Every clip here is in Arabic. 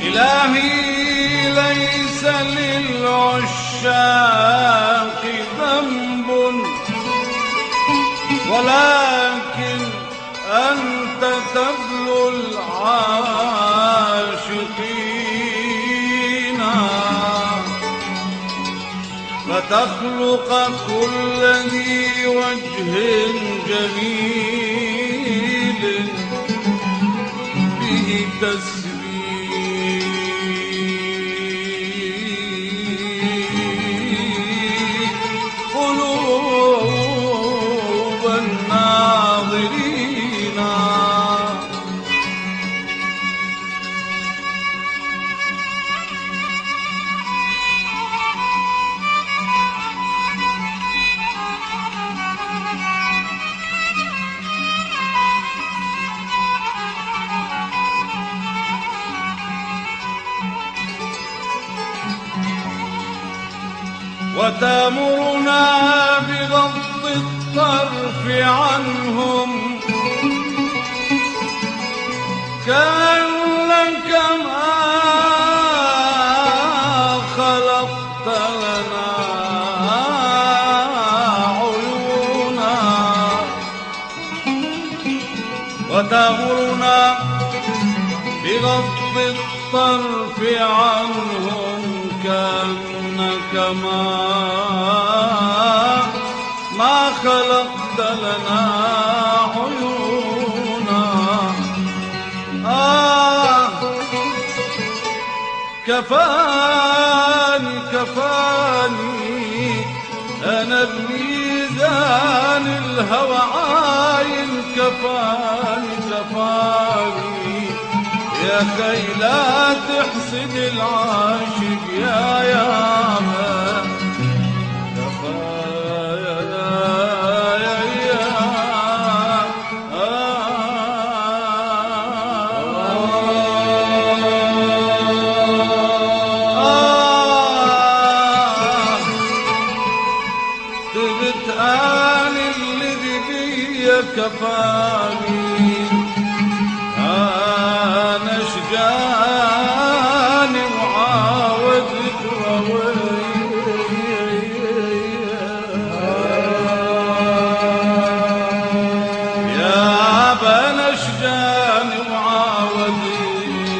إلهي ليس للعشاق ذنب ولكن أنت تبلو العاشقين فتخلق كل ذي وجه جميل به تسبي قلوب الناظرين وتأمرنا بغض الطرف عنهم كأنك ما خلقت لنا عيونا وتأمرنا بغض الطرف عنهم كأنك ما خلقت لنا عيونا كفاني أنا بميزان الهوى عاين كفاني يا خي لا تحسد العاشق يا من طبت آن الذي بي كفاني أنا شجاني وعاودت يا بنا شجاني وعاودت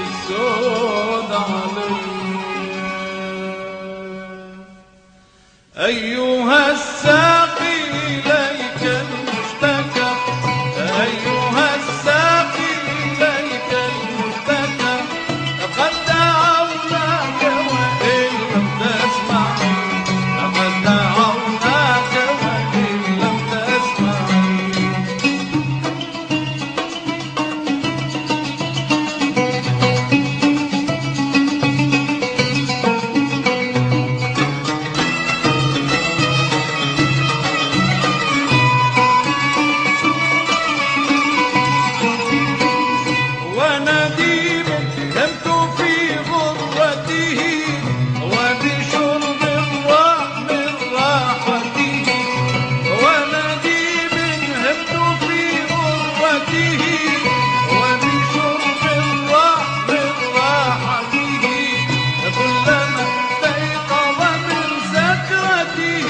السود علي أيها الساقي إليك المشتكى أيها الساقي إليك المشتكى لقد دعوناك وإن لم تسمعني لقد دعوناك وإن لم تسمعني كلما استيقظ من سكرته